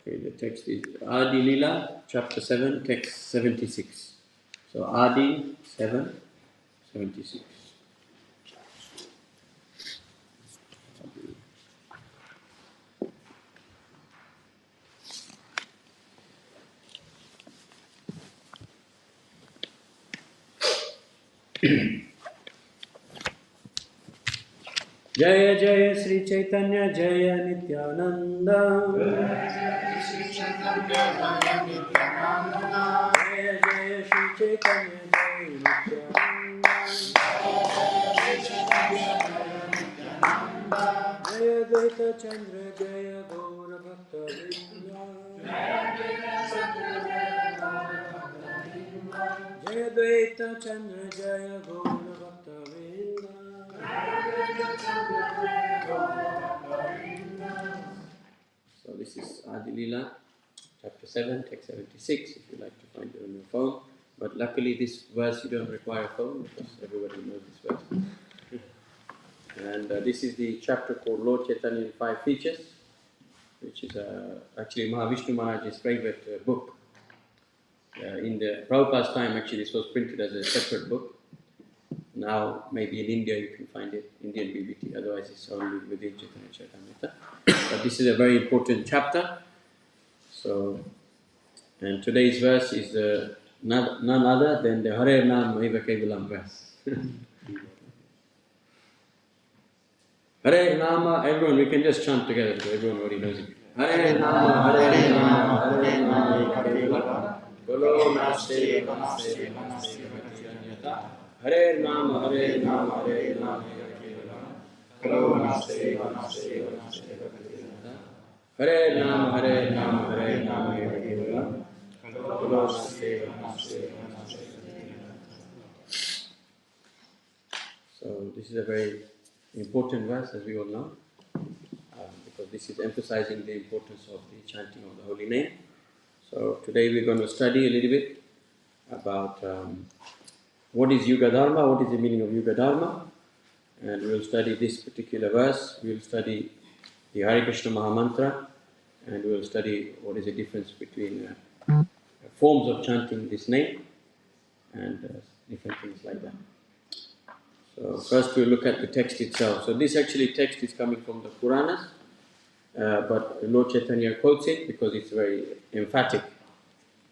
Okay, the text is Adi Lila, chapter 7, text 76. So Adi 7, 76. Jaya Jaya Sri Caitanya Jaya Nityananda. Jaya Sri Chaitanya Jaya Nityananda. Jaya Jaya Sri Caitanya Jaya Nityananda. Jaya Chaitanya Jaya Nityananda. Jaya Dvaita Chandra Jaya Gaura Bhakta Vrinda. Jaya Dvaita Chandra Jaya Gaura Bhakta Vrinda. So this is Adi Lila, chapter 7, text 76, if you like to find it on your phone. But luckily this verse you don't require a phone because everybody knows this verse. And this is the chapter called Lord Chaitanya in 5 Features, which is actually Mahavishnu Maharaj's favorite book. In the Prabhupada's time, actually this was printed as a separate book. Now, maybe in India you can find it, Indian BBT, otherwise it's only within Chaitanya Charitamrita. But this is a very important chapter. So, and today's verse is none other than the Hare Nam Maiva Kevalam verse. Hare Nama, everyone, we can just chant together because everyone already knows it. Hare Nama, Hare Nama, Hare Nama, Maiva Kevalam. Golo Naste, Naste, Naste, Hare Nama, Hare Nama, Hare Nama, Golo Naste, Naste, Naste, Hare Nama, Hare Nama, Hare Nama, Golo Naste, Naste, Naste. So this is a very important verse, as we all know, because this is emphasizing the importance of the chanting of the holy name. So today we're going to study a little bit about what is Yuga Dharma, what is the meaning of Yuga Dharma, and we'll study this particular verse. We'll study the Hare Krishna Mahamantra, and we'll study what is the difference between forms of chanting this name and different things like that. So first we'll look at the text itself. So this actually text is coming from the Puranas, but Lord Chaitanya quotes it because it's very emphatic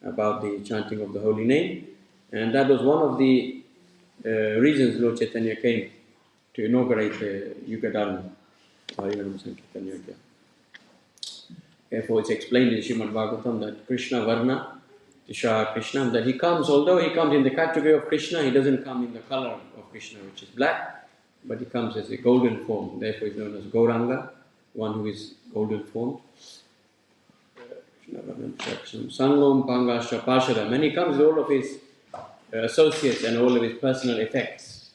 about the chanting of the holy name. And that was one of the reasons Lord Chaitanya came to inaugurate the Yuga Dharma. Therefore it's explained in Srimad Bhagavatam that Krishna Varna, Tisha Krishna, that he comes, although he comes in the category of Krishna, he doesn't come in the color of Krishna, which is black, but he comes as a golden form. Therefore he is known as Gauranga, one who is golden formed. Sangom Pangasha Parshadam. And he comes with all of his associates and all of his personal effects.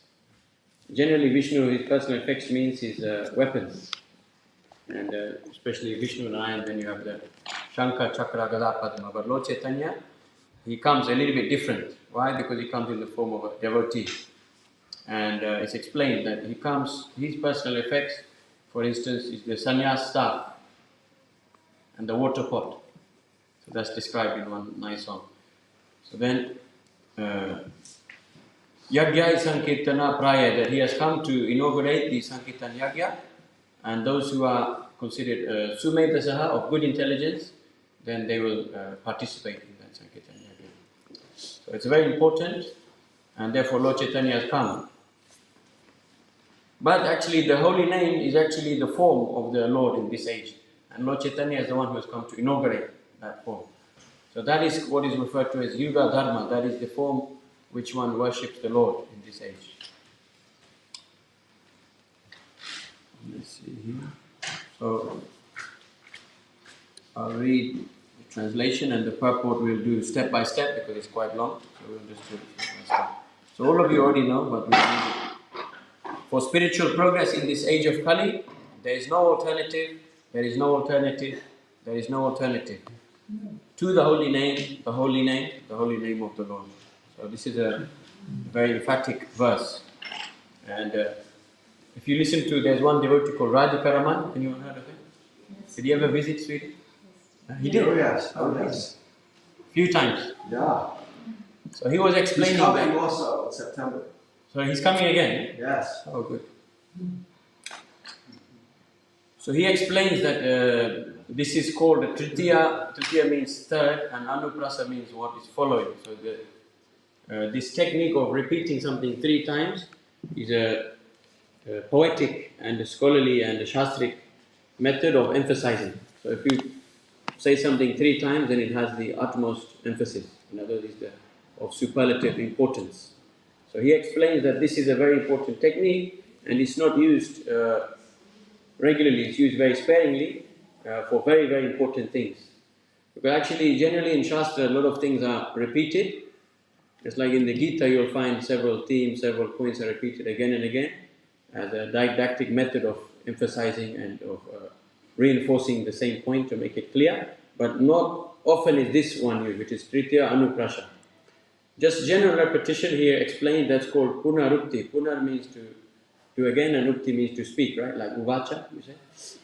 Generally Vishnu, his personal effects means his weapons. And especially Vishnu and Narayan, then you have the Shankha, Chakra, Gada, Padma. But Lord Chaitanya, he comes a little bit different. Why? Because he comes in the form of a devotee. And it's explained that he comes, his personal effects, for instance, is the sannyas staff and the water pot. So that's described in one nice song. So then, Yagya is Sankirtana Praya, that he has come to inaugurate the Sankirtan Yagya, and those who are considered Sumedhasaha, of good intelligence, then they will participate in that Sankirtan Yagya. So it's very important, and therefore Lord Chaitanya has come. But actually the holy name is actually the form of the Lord in this age. And Lord Chaitanya is the one who has come to inaugurate that form. So that is what is referred to as Yuga Dharma. That is the form which one worships the Lord in this age. Let's see here. So I'll read the translation and the purport we'll do step by step because it's quite long. So we'll just do it step by step. So all of you already know, but we'll read it. For spiritual progress in this age of Kali, there is no alternative, there is no alternative, there is no alternative to the holy name, the holy name, the holy name of the Lord. So this is a very emphatic verse. And if you listen to, there's one devotee called Radhikaraman. Anyone heard of him? Yes. Did he ever visit Sweden? He did. Oh yes, oh yes. Few times. Yeah. So he was He's explaining coming that. also in September. So he's coming again? Yes. Oh, good. So he explains that this is called Tritiya. Tritiya means third, and Anuprasa means what is following. So this technique of repeating something 3 times is a poetic and a scholarly and a shastric method of emphasizing. So if you say something 3 times, then it has the utmost emphasis. In other words, of superlative importance. So he explains that this is a very important technique, and it's not used regularly. It's used very sparingly for very, very important things. Because actually, generally in Shastra, a lot of things are repeated. It's like in the Gita, you'll find several themes, several points are repeated again and again as a didactic method of emphasizing and of reinforcing the same point to make it clear. But not often is this one used, which is Tritiya Anuprasha. Just general repetition here explained, that's called Punarukti. Punar means to do again, and Ukti means to speak, right? Like Uvacha, you say.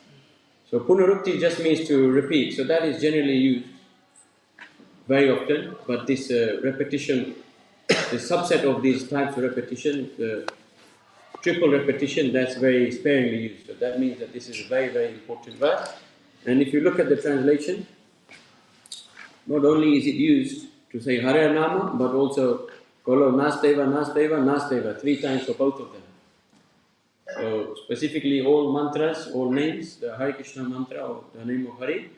So Punarukti just means to repeat. So that is generally used very often, but this repetition, the subset of these types of repetition, the triple repetition, that's very sparingly used. So that means that this is a very, very important verse. And if you look at the translation, not only is it used to say Hare Nama, but also Kolo Nasteva, Nasteva, Nasteva, 3 times for both of them. So specifically all mantras, all names, the Hare Krishna mantra or the name of Hari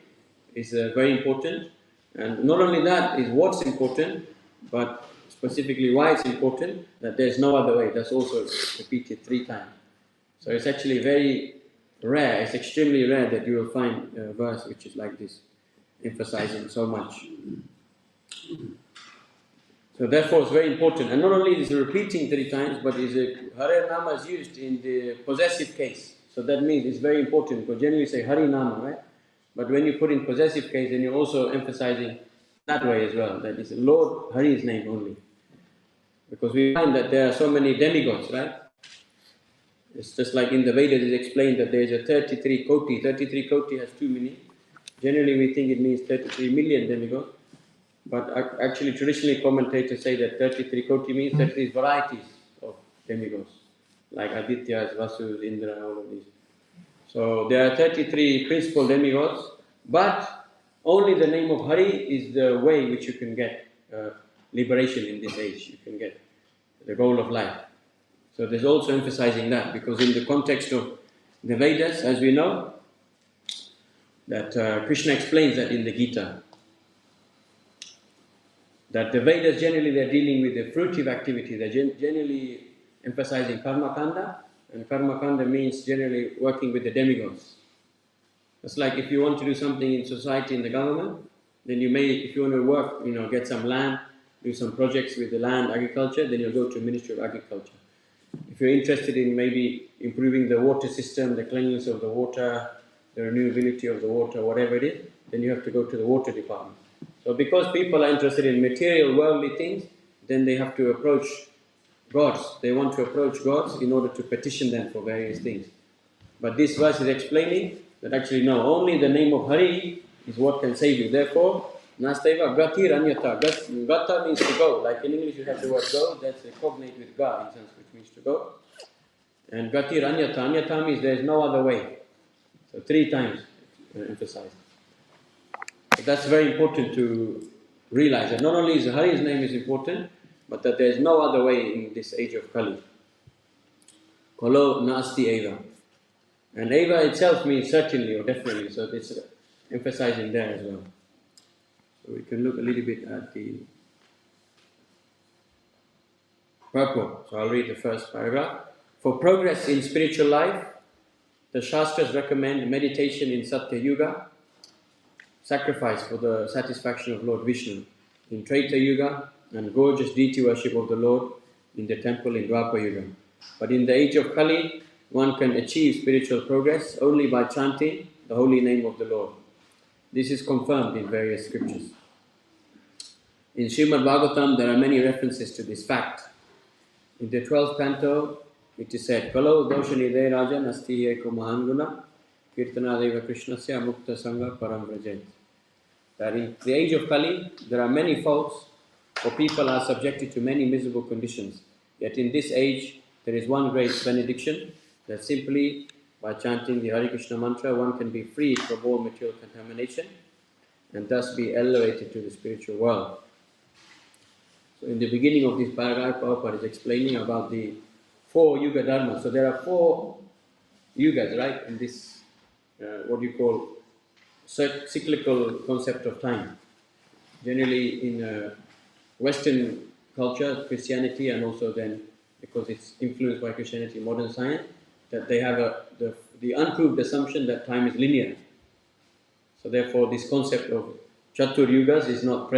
is very important. And not only that is what's important, but specifically why it's important, that there's no other way. That's also repeated 3 times. So it's actually very rare, it's extremely rare that you will find a verse which is like this, emphasizing so much. So therefore it's very important. And not only is it repeating 3 times, but Hare Nama is used in the possessive case. So that means it's very important, because generally you say Hari Nama, right? But when you put in possessive case, then you're also emphasizing that way as well, that is Lord Hari's name only. Because we find that there are so many demigods, right? It's just like in the Vedas it is explained that there is a 33 koti. 33 koti has 2 meanings. Generally we think it means 33 million demigods. But actually traditionally commentators say that 33 koti means 33 varieties of demigods. Like Adityas, Vasus, Indra, all of these. So there are 33 principal demigods, but only the name of Hari is the way which you can get liberation in this age. You can get the goal of life. So there's also emphasizing that, because in the context of the Vedas, as we know, that Krishna explains that in the Gita, that the Vedas generally they're dealing with the fruitive activity. They're generally emphasizing karma kanda, and karma kanda means generally working with the demigods. It's like if you want to do something in society, in the government, then you may, if you want to work, get some land, do some projects with the land, agriculture, then you'll go to Ministry of Agriculture. If you're interested in maybe improving the water system, the cleanliness of the water, the renewability of the water, whatever it is, then you have to go to the water department. So because people are interested in material, worldly things, then they have to approach gods. They want to approach gods in order to petition them for various things. But this verse is explaining that actually no, only the name of Hari is what can save you. Therefore, Nasteva Gatir Anyata. Gata means to go. Like in English you have the word go, that's a cognate with Ga in Sanskrit, means to go. And Gatir Anyata. Anyata means there is no other way. So 3 times emphasized. So that's very important to realize that not only is Hari's name is important, but that there is no other way in this age of Kali. Kolo Nasti Eva. And Eva itself means certainly or definitely, so it's emphasizing there as well. So we can look a little bit at the purport. So I'll read the first paragraph. For progress in spiritual life, the Shastras recommend meditation in Satya Yuga, sacrifice for the satisfaction of Lord Vishnu in Treta Yuga, and gorgeous deity worship of the Lord in the temple in Dwapara Yuga. But in the age of Kali, one can achieve spiritual progress only by chanting the holy name of the Lord. This is confirmed in various scriptures. In Srimad Bhagavatam, there are many references to this fact. In the 12th canto, it is said, Kalo doshanide raja nasti eko mahanguna kirtanadeva krishnasya mukta sangha param vrajet. that in the age of Kali, there are many faults, for people are subjected to many miserable conditions. Yet in this age, there is one great benediction, that simply by chanting the Hare Krishna mantra, one can be freed from all material contamination and thus be elevated to the spiritual world. So in the beginning of this paragraph, Prabhupada is explaining about the 4 Yuga Dharmas. So there are 4 Yugas, right, in this, what you call, cyclical concept of time. Generally in Western culture, Christianity, and also then, because it's influenced by Christianity, modern science, that they have the unproved assumption that time is linear. So therefore, this concept of Chatur Yugas is not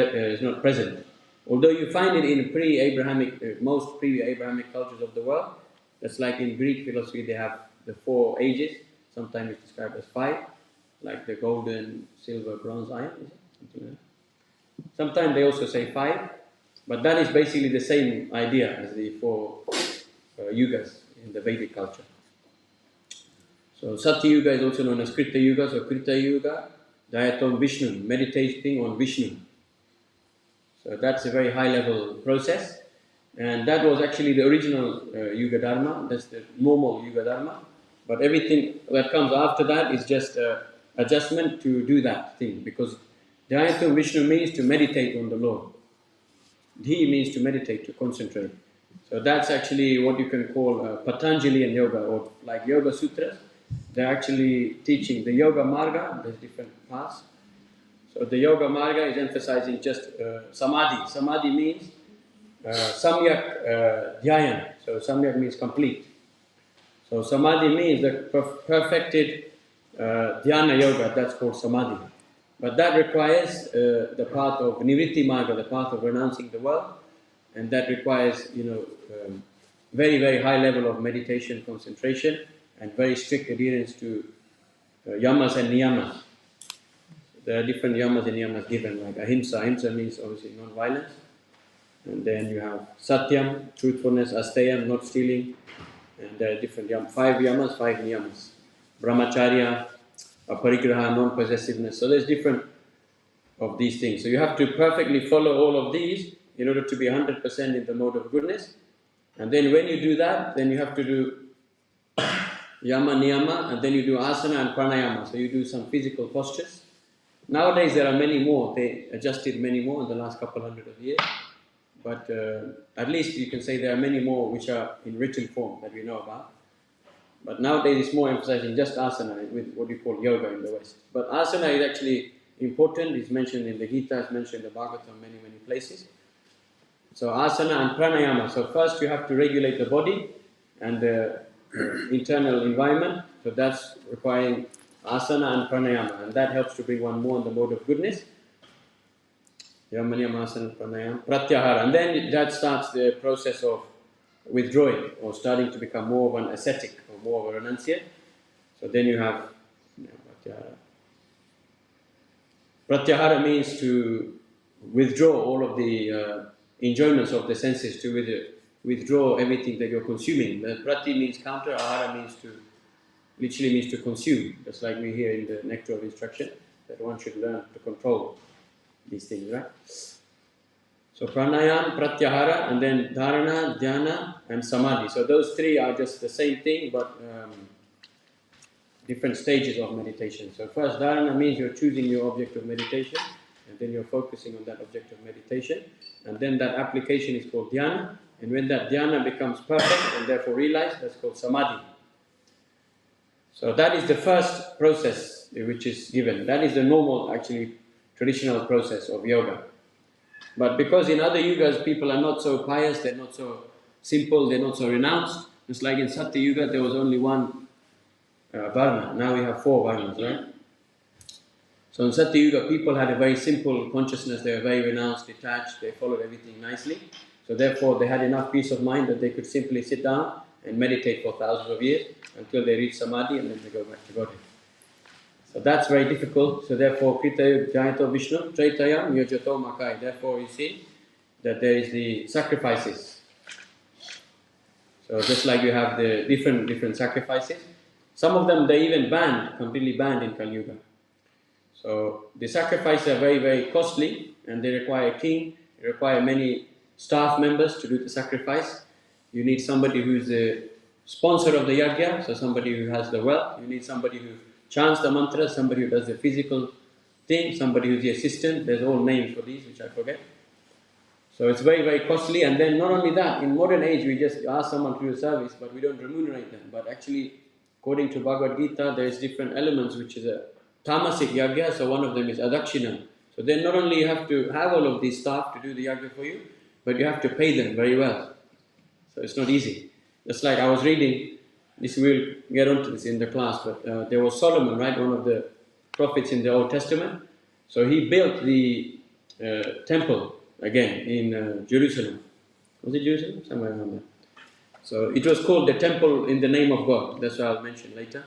present. Although you find it in pre-Abrahamic, most pre-Abrahamic cultures of the world, that's like in Greek philosophy, they have the 4 ages, sometimes it's described as 5, like the golden, silver, bronze, iron, is it? Something like that. Sometimes they also say 5, but that is basically the same idea as the 4 yugas in the Vedic culture. So Satya Yuga is also known as Krita Yuga, so Krita Yuga, Dhayatam Vishnu, meditating on Vishnu. So that's a very high level process, and that was actually the original Yuga Dharma, that's the normal Yuga Dharma, but everything that comes after that is just adjustment to do that thing, because Dhayatam Vishnu means to meditate on the Lord. Dhi means to meditate, to concentrate. So that's actually what you can call Patanjalian yoga, or like Yoga Sutras. They're actually teaching the Yoga Marga, there's different paths. So the Yoga Marga is emphasizing just Samadhi. Samadhi means Samyak Dhyayan. So Samyak means complete. So Samadhi means the perfected Dhyana Yoga, that's called Samadhi. But that requires the path of Nivritti Marga, the path of renouncing the world, and that requires, very, very high level of meditation, concentration, and very strict adherence to yamas and niyamas. There are different yamas and niyamas given, like ahimsa. Ahimsa means obviously non-violence, and then you have satyam, truthfulness, asteyam, not stealing, and there are different 5 yamas, 5 niyamas. Brahmacharya, aparigraha, non-possessiveness. So there's different of these things. So you have to perfectly follow all of these in order to be 100% in the mode of goodness. And then when you do that, then you have to do yama, niyama, and then you do asana and pranayama. So you do some physical postures. Nowadays there are many more. They adjusted many more in the last couple hundred of years. But at least you can say there are many more which are in written form that we know about. But nowadays it's more emphasizing just asana with what you call yoga in the West. But asana is actually important. It's mentioned in the Gita, it's mentioned in the Bhagavatam, many, many places. So asana and pranayama. So first you have to regulate the body and the internal environment. So that's requiring asana and pranayama. And that helps to bring one more in the mode of goodness. Yama, niyama, asana, pranayama, pratyahara. And then that starts the process of withdrawing or starting to become more of an ascetic or more of a renunciate. So then you have pratyahara. Pratyahara means to withdraw all of the enjoyments of the senses, to withdraw everything that you're consuming. The prati means counter, ahara means literally means to consume. Just like we hear in the Nectar of Instruction, that one should learn to control these things, right? So pranayam, pratyahara, and then dharana, dhyana, and samadhi. So those 3 are just the same thing, but different stages of meditation. So first, dharana means you're choosing your object of meditation, and then you're focusing on that object of meditation, and then that application is called dhyana, and when that dhyana becomes perfect and therefore realized, that's called samadhi. So that is the first process which is given. That is the normal, actually, traditional process of yoga. But because in other yugas people are not so pious, they're not so simple, they're not so renounced, just like in Satya Yuga there was only one varna, now we have 4 varnas, right? So in Satya Yuga people had a very simple consciousness, they were very renounced, detached, they followed everything nicely. So therefore they had enough peace of mind that they could simply sit down and meditate for thousands of years until they reach samadhi and then they go back to Godhead. So that's very difficult. So therefore, Krita Jayato Vishnu, Traitayam Yojato Makai. Therefore, you see that there is the sacrifices. So just like you have the different sacrifices, some of them they even completely banned in Kali Yuga. So the sacrifices are very, very costly, and they require a king, they require many staff members to do the sacrifice. You need somebody who is the sponsor of the yajna, so somebody who has the wealth. You need somebody who chants the mantra, somebody who does the physical thing, somebody who's the assistant. There's all names for these, which I forget. So it's very, very costly. And then not only that, in modern age, we just ask someone to do a service, but we don't remunerate them. But actually, according to Bhagavad Gita, there's different elements, which is a tamasic yajna. So one of them is adakshina. So then not only you have to have all of these staff to do the yajna for you, but you have to pay them very well. So it's not easy. Just like I was reading, this we'll get onto this in the class, but there was Solomon, right, one of the prophets in the Old Testament. So he built the temple again in Jerusalem. Was it Jerusalem? Somewhere around there. So it was called the temple in the name of God. That's what I'll mention later.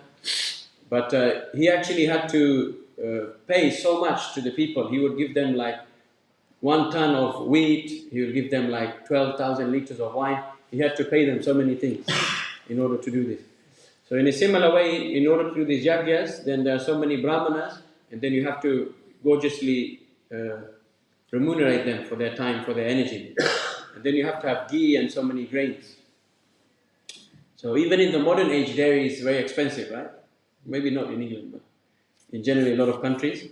But he actually had to pay so much to the people. He would give them like 1 ton of wheat. He would give them like 12,000 liters of wine. He had to pay them so many things in order to do this. So in a similar way, in order to do these yajnas, then there are so many brahmanas, and then you have to gorgeously remunerate them for their time, for their energy. And then you have to have ghee and so many grains. So even in the modern age, dairy is very expensive, right? Maybe not in England, but in generally a lot of countries.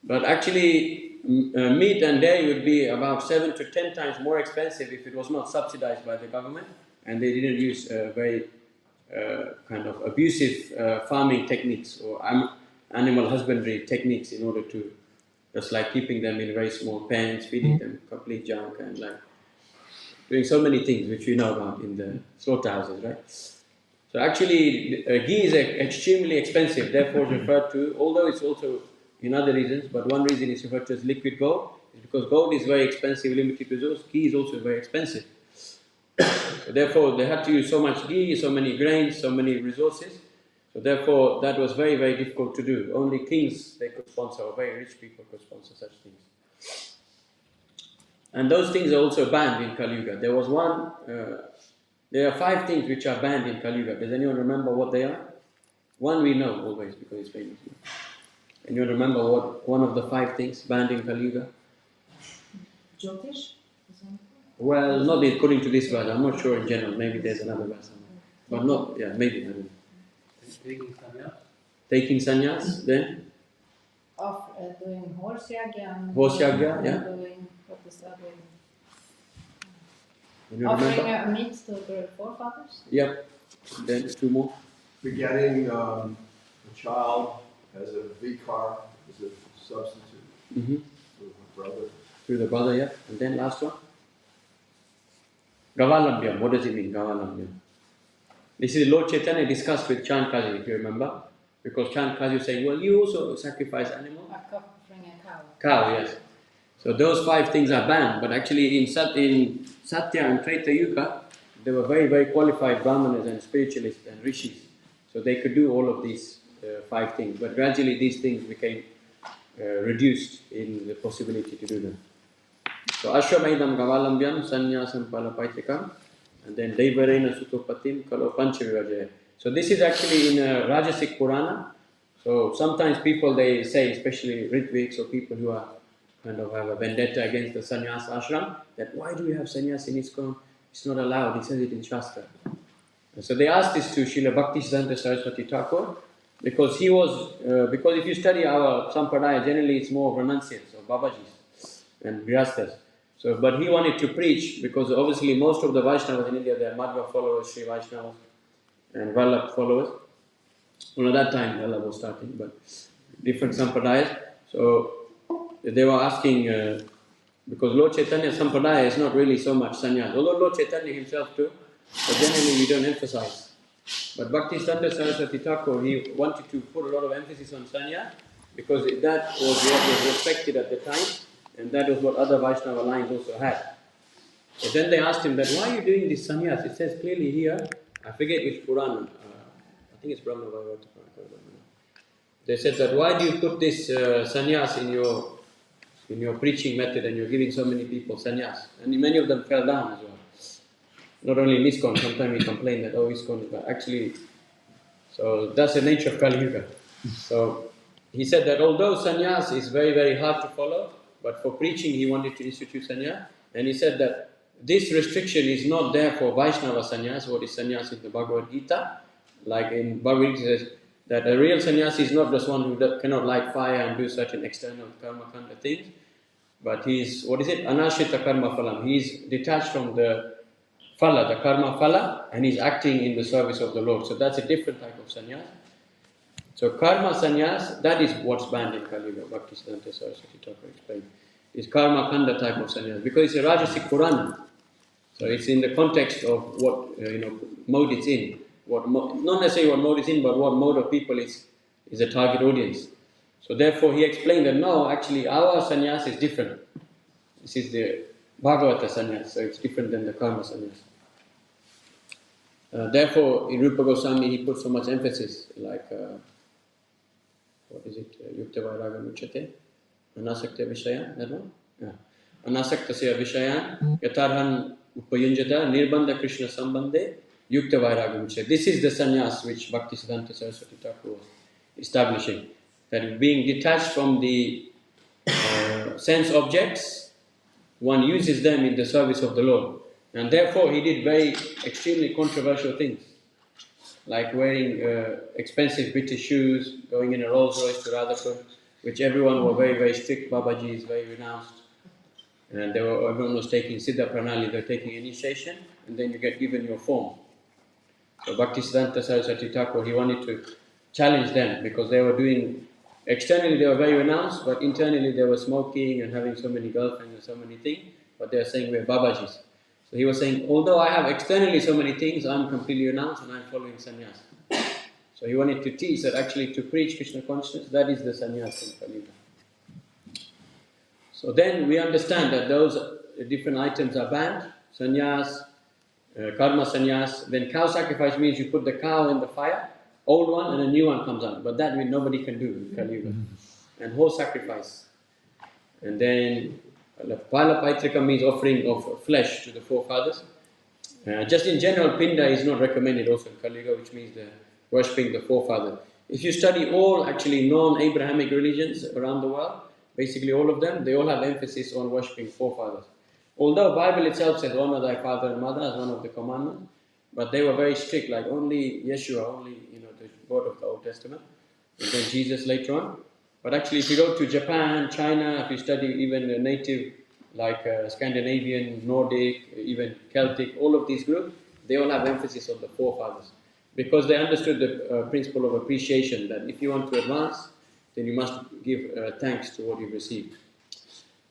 But actually, meat and dairy would be about 7 to 10 times more expensive if it was not subsidized by the government and they didn't use very kind of abusive farming techniques or animal husbandry techniques in order to, just like keeping them in very small pens, feeding them complete junk, and like doing so many things which we know about in the slaughterhouses, right? So actually, ghee is extremely expensive, therefore referred to, although it's also in other reasons, but one reason it's referred to as liquid gold is because gold is very expensive, limited resource. Ghee is also very expensive. So therefore, they had to use so much ghee, so many grains, so many resources. So therefore, that was very, very difficult to do. Only kings they could sponsor, or very rich people could sponsor such things. And those things are also banned in Kali Yuga. There was one. There are 5 things which are banned in Kali Yuga. Does anyone remember what they are? One we know always because it's famous. Anyone remember what one of the 5 things banned in Kali Yuga? Jyotish? Well, not according to this verse. I'm not sure in general. Maybe there's another verse somewhere. But not, yeah, maybe. I don't know. Taking sannyas? Taking sannyas, then? Of doing horse yagya. Horse yagya, yeah. Doing, what is that? Anyone Offering remember? a meat to the forefathers? Yep. Then 2 more. Begetting a child as a vikar, as a substitute for a brother. Through the brother, yeah. And then last one. Gavalambhyam. What does it mean, Gavalambhyam? This is Lord Chaitanya discussed with Chand Kazi, if you remember. Because Chand Kazi was saying, well, you also sacrifice animals. Offering a cow. Cow, yes. So those 5 things are banned. But actually in Satya and Treta Yuga, there were very, very qualified brahmanas and spiritualists and rishis. So they could do all of these 5 things. But gradually these things became reduced in the possibility to do them. So Ashwamedam Gavalambhyam Sannyasam Palapaitikam, and then Devarena Sutopatim Kalo Panchavivajaya. So this is actually in Rajasic Purana. So sometimes people they say, especially Ritviks or people who are kind of have a vendetta against the sannyas ashram, that why do we have sannyas in ISKCON? It's not allowed. He says it in Shastra. And so they asked this to Srila Bhaktisiddhanta Saraswati Thakur, because he was, because if you study our Sampradaya, generally it's more renunciants or Babajis and Grihasthas. So, but he wanted to preach, because obviously most of the Vaishnavas in India, they are Madhva followers, Sri Vaishnavas, and Vallabh followers. Well, at that time, Vallabh was starting, but different Sampradayas. So, they were asking, because Lord Chaitanya Sampradaya is not really so much sannyas, although Lord Chaitanya himself too, but generally we don't emphasize. But Bhaktisiddhanta Saraswati Thakur, he wanted to put a lot of emphasis on sannyas, because that was what was respected at the time, and that was what other Vaishnava lines also had. But then they asked him that, why are you doing this sannyas? It says clearly here, I forget which Purana, I think it's Brahma Vaivata. They said that, why do you put this sannyas in your preaching method, and you're giving so many people sannyas? And many of them fell down as well. Not only in ISKCON, sometimes we complain that, oh, ISKCON is bad. Actually, so that's the nature of Kali Yuga. So he said that although sannyas is very, very hard to follow, but for preaching he wanted to institute sannyas, and he said that this restriction is not there for Vaishnava sannyas, what is sannyas in the Bhagavad Gita. Like in Bhagavad Gita says that a real sannyasi is not just one who cannot light fire and do certain external karma kind of things, but he is, anashita karma phalam. He is detached from the phala, the karma phala, and he is acting in the service of the Lord. So that's a different type of sannyas. So karma sannyas, that is what's banned in Kali Yuga. Bhaktisiddhanta Saraswati Thakur explained. Is karma kanda type of sannyas, because it's a rajasic Purana. So it's in the context of what mode it's in. Not necessarily what mode it's in, but what mode of people is a target audience. So therefore he explained that no, actually our sannyas is different. This is the Bhagavata sannyas, so it's different than the karma sannyas. Therefore in Rupa Goswami he put so much emphasis, like Yukta Vairagam Uchate, Anasakta Vishaya, that one? Yeah. Anasaktasya Vishayan, Yatarhan Upayunjata, Nirbandha Krishna Sambandhe, Yukta Vairagam Uchate. This is the sannyas which Bhaktisiddhanta Saraswati Thakur was establishing. That being detached from the sense objects, one uses them in the service of the Lord. And therefore he did very extremely controversial things, like wearing expensive British shoes, going in a Rolls Royce to Radhapur, which everyone were very, very strict. Babaji is very renounced. And everyone was taking Siddha Pranali, they were taking initiation, and then you get given your form. So Bhaktisiddhanta Saraswati Thakur, he wanted to challenge them, because they were doing, externally they were very renounced, but internally they were smoking and having so many girlfriends and so many things, but they are saying we're Babajis. So he was saying, although I have externally so many things, I'm completely renounced and I'm following sannyas. So he wanted to teach that actually to preach Krishna consciousness, that is the sannyas in Kali Yuga. So then we understand that those different items are banned. Sannyas, karma sannyas. Then cow sacrifice means you put the cow in the fire, old one and a new one comes out. But that nobody can do in Kali Yuga. And horse sacrifice. And then Pala Paitrika means offering of flesh to the forefathers. Just in general, Pinda is not recommended also in Kali Yuga, which means the worshipping the forefathers. If you study all actually non-Abrahamic religions around the world, basically all of them, they all have emphasis on worshipping forefathers. Although Bible itself says honor thy father and mother as one of the commandments, but they were very strict, like only Yeshua, only the God of the Old Testament, and then Jesus later on. But actually, if you go to Japan, China, if you study even the native, like Scandinavian, Nordic, even Celtic, all of these groups, they all have emphasis on the forefathers. Because they understood the principle of appreciation, that if you want to advance, then you must give thanks to what you've received.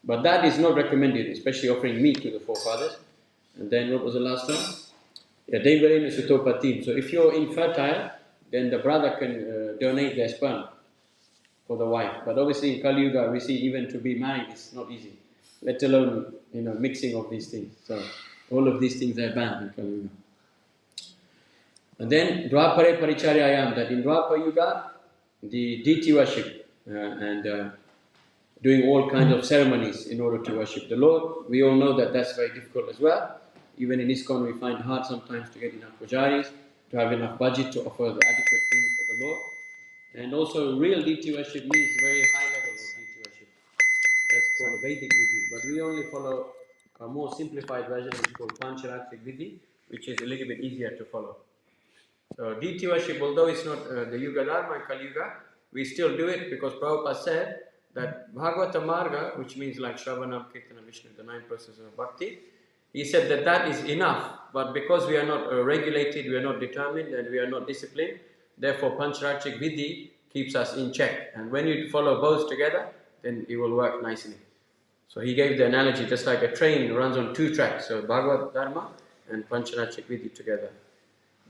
But that is not recommended, especially offering meat to the forefathers. And then what was the last one? Devarena Sutopatim. So if you're infertile, then the brother can donate their sperm for the wife. But obviously in Kali Yuga, we see even to be married is not easy, let alone mixing of these things. So all of these things are banned in Kali Yuga. And then Dwapare Paricharyayam, that in Dwapara Yuga, the deity worship and doing all kinds of ceremonies in order to worship the Lord. We all know that that's very difficult as well. Even in ISKCON, we find it hard sometimes to get enough pujaris, to have enough budget to offer the adequate things for the Lord. And also, real deity worship means very high level of deity worship. That's called Vedic Vidhi. But we only follow a more simplified version, which is called Pancharatrik Vidhi, which is a little bit easier to follow. So deity worship, although it's not the Yuga Dharma and Kali Yuga, we still do it because Prabhupada said that Bhagavata Marga, which means like Shravanam, Kirtan, Vishnu, the 9 processes of bhakti, he said that that is enough. But because we are not regulated, we are not determined, and we are not disciplined, therefore Pancharachik Vidhi keeps us in check. And when you follow both together, then it will work nicely. So he gave the analogy, just like a train runs on 2 tracks, so Bhagavad Dharma and Pancharachik Vidhi together.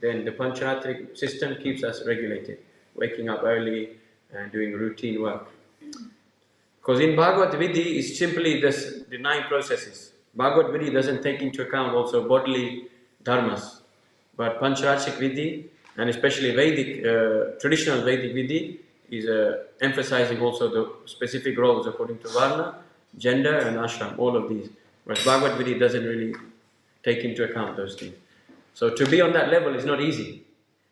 Then the Pancharatrik system keeps us regulated, waking up early and doing routine work. Because in Bhagavad Vidhi is simply the 9 processes. Bhagavad Vidhi doesn't take into account also bodily dharmas. But Pancharachik Vidhi, and especially Vedic, traditional Vedic Vidhi, is emphasizing also the specific roles according to Varna, gender and ashram, all of these. Whereas Bhagavad Vidhi doesn't really take into account those things. So to be on that level is not easy.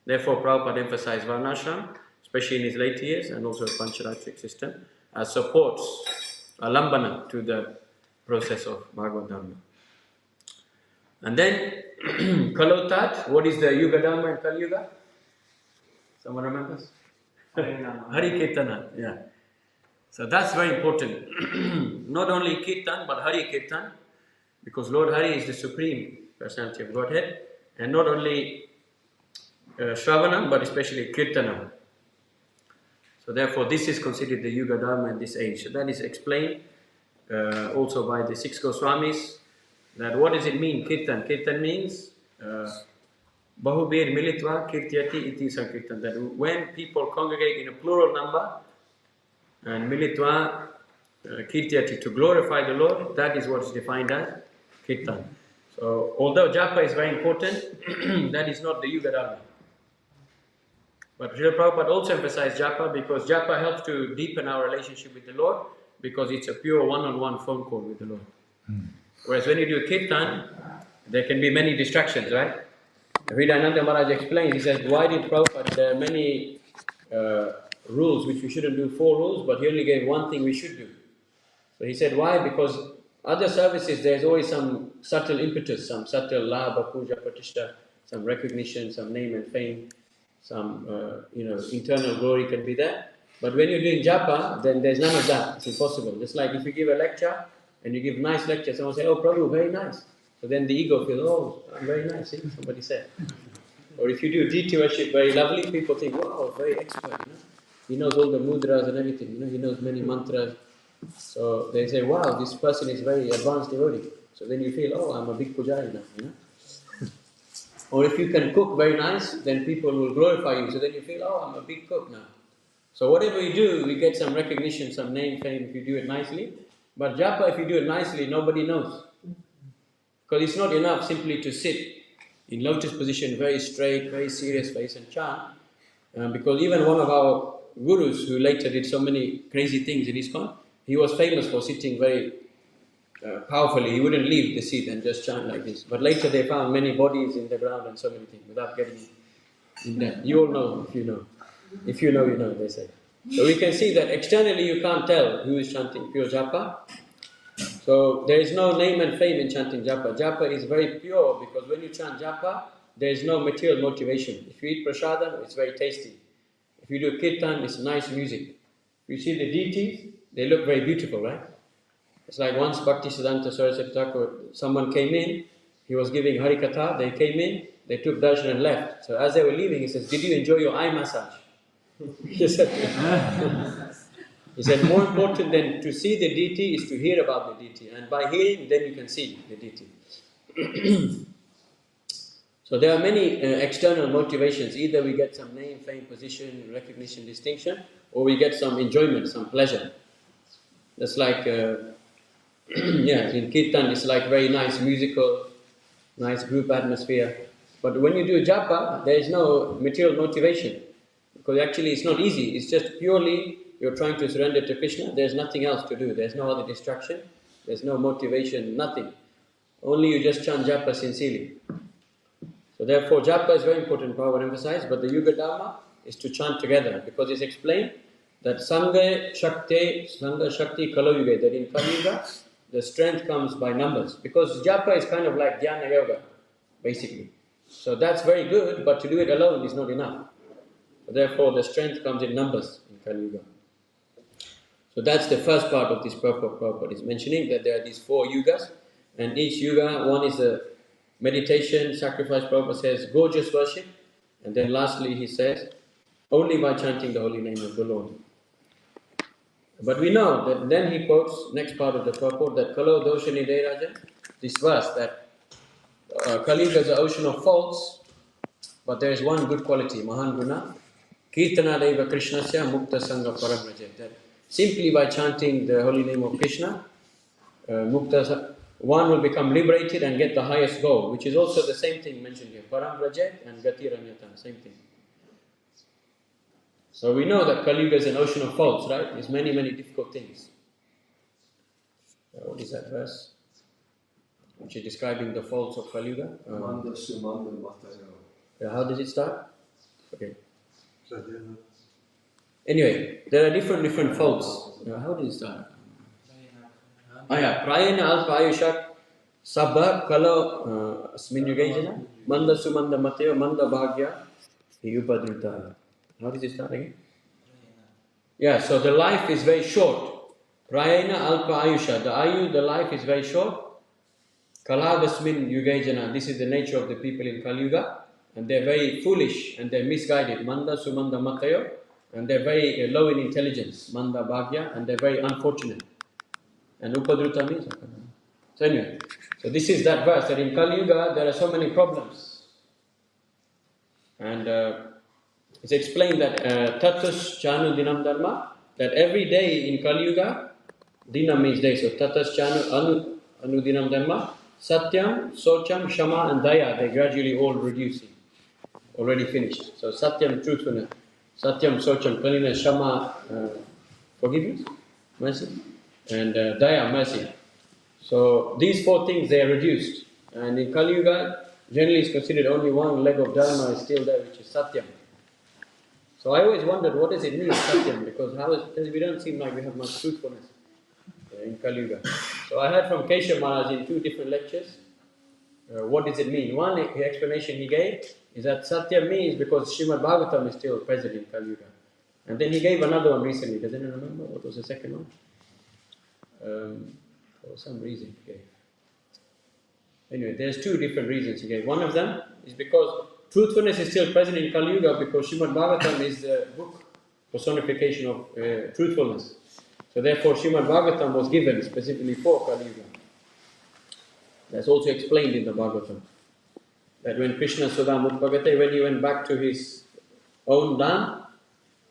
Therefore Prabhupada emphasized Varnashram, especially in his late years, and also a Pancharatric system, as supports, a lambana to the process of Bhagavad Dharma. And then, Kalotat, what is the Yuga Dharma in Kali Yuga? Someone remembers? Hari Kirtana, yeah. So that's very important. Not only Kirtan, but Hari Kirtan, because Lord Hari is the Supreme Personality of Godhead, and not only Shravanam, but especially Kirtanam. So therefore, this is considered the Yuga Dharma in this age. So that is explained also by the six Goswamis, that what does it mean, Kirtan? Kirtan means Bahubir Militva Kirtyati Iti Sankirtan, that when people congregate in a plural number, and Militva Kirtyati, to glorify the Lord, that is what is defined as Kirtan. So although Japa is very important, that is not the Yuga Dharma. But Srila Prabhupada also emphasized Japa because Japa helps to deepen our relationship with the Lord, because it's a pure one-on-one phone call with the Lord. Whereas when you do Kirtan, there can be many distractions, right? Hridayananda Maharaj explains, he says, why did Prabhupada, there are many rules which we shouldn't do, 4 rules, but he only gave one thing we should do. So he said, why? Because other services, there's always some subtle impetus, some subtle labha, puja, pratishtha, some recognition, some name and fame, some internal glory can be there. But when you're doing japa, then there's none of that. It's impossible. Just like if you give a lecture and you give nice lecture, someone say, "Oh, Prabhu, very nice." So then the ego feels, "Oh, I'm very nice." See? Somebody said. Or if you do deity worship very lovely, people think, "Wow, very expert." He knows all the mudras and everything. He knows many mantras. So they say, "Wow, this person is very advanced devotee." So then you feel, "Oh, I'm a big pujari now." Or if you can cook very nice, then people will glorify you. So then you feel, "Oh, I'm a big cook now." So whatever you do, we get some recognition, some name, fame if you do it nicely. But japa, if you do it nicely, nobody knows. Because it's not enough simply to sit in lotus position, very straight, very serious face and chant. Because even one of our gurus, who later did so many crazy things in ISKCON, he was famous for sitting very powerfully. He wouldn't leave the seat and just chant like this. But later they found many bodies in the ground and so many things without getting in there. You all know if you know. If you know, you know, they say. So we can see that externally you can't tell who is chanting pure japa. So there is no name and fame in chanting japa. Japa is very pure because when you chant japa, there is no material motivation. If you eat prasadam, it's very tasty. If you do kirtan, it's nice music. If you see the deities, they look very beautiful, right? It's like once Bhaktisiddhanta Saraswati Thakur, someone came in, he was giving Harikatha, they came in, they took darshan and left. So as they were leaving, he says, "Did you enjoy your eye massage?" He said, more important than to see the deity is to hear about the deity. And by hearing, then you can see the deity. So there are many external motivations. Either we get some name, fame, position, recognition, distinction, or we get some enjoyment, some pleasure. That's like, in Kirtan it's like very nice musical, nice group atmosphere. But when you do japa, there is no material motivation. Because actually it's not easy. It's just purely you're trying to surrender to Krishna. There's nothing else to do. There's no other distraction. There's no motivation, nothing. Only you just chant japa sincerely. So therefore japa is very important, Prabhupada emphasized, but the Yuga Dharma is to chant together, because it's explained that Sangha Shakti Kalo Yuga, that in Kali Yuga, the strength comes by numbers. Because japa is kind of like Dhyana Yoga, basically. So that's very good, but to do it alone is not enough. Therefore the strength comes in numbers in Kali Yuga. So that's the first part of this purport. Prabhupada is mentioning that there are these 4 yugas, and each yuga, one is a meditation, sacrifice. Prabhupada says, gorgeous worship, and then lastly he says, only by chanting the holy name of the Lord. But we know that then he quotes, next part of the purport, that Kalo Dosha Nidhe Rajan, this verse, that Kali Yuga is an ocean of faults, but there is one good quality, Mahan Guna, Kirtana Deva Krishnasya Mukta Sangha Paramraja. That simply by chanting the holy name of Krishna, one will become liberated and get the highest goal, which is also the same thing mentioned here, Paramraja and Gati Ranyata, same thing. So we know that Kali Yuga is an ocean of faults, right? There's many, many difficult things. What is that verse? Which is describing the faults of Kali Yuga. How does it start? Okay. Anyway, there are different folds. How did it start? Prayena alpa ayushat sabha kalo asmin yugejana manda sumanda mateo manda bhagya yupadrita. How does it start again? Yeah, so the life is very short. Prayena alpa ayusha. The life is very short. Kalabasmin yugejana. This is the nature of the people in Kali Yuga. And they're very foolish and they're misguided. Manda sumanda mateo. And they're very low in intelligence. Manda bhagya. And they're very unfortunate. And upadruta means. So anyway, so this is that verse that in Kali Yuga there are so many problems. And it's explained that tatas chanu dinam dharma, that every day in Kali Yuga, dinam means day, so tatas chanu anu dinam dharma, satyam, socham, shama and daya, they gradually all reducing, already finished. So satyam, truthfulness, satyam, socham, cleanliness, shama, forgiveness, mercy, and daya, mercy. So these four things they are reduced, and in Kali Yuga generally is considered only one leg of dharma is still there, which is satyam. So I always wondered what does it mean satyam, because we don't seem like we have much truthfulness in Kali Yuga. So I heard from Keshav Maharaj in 2 different lectures. What does it mean? One explanation he gave is that satyam means because Srimad Bhagavatam is still present in Kali Yuga, and then he gave another one recently. Does anyone remember what was the second one? For some reason he gave. Anyway, there's 2 different reasons he gave. One of them is because truthfulness is still present in Kali Yuga because Srimad Bhagavatam is the book personification of truthfulness. So therefore Srimad Bhagavatam was given specifically for Kali Yuga. That's also explained in the Bhagavatam. That when Krishna Sudam Utpagate, when he went back to his own Dham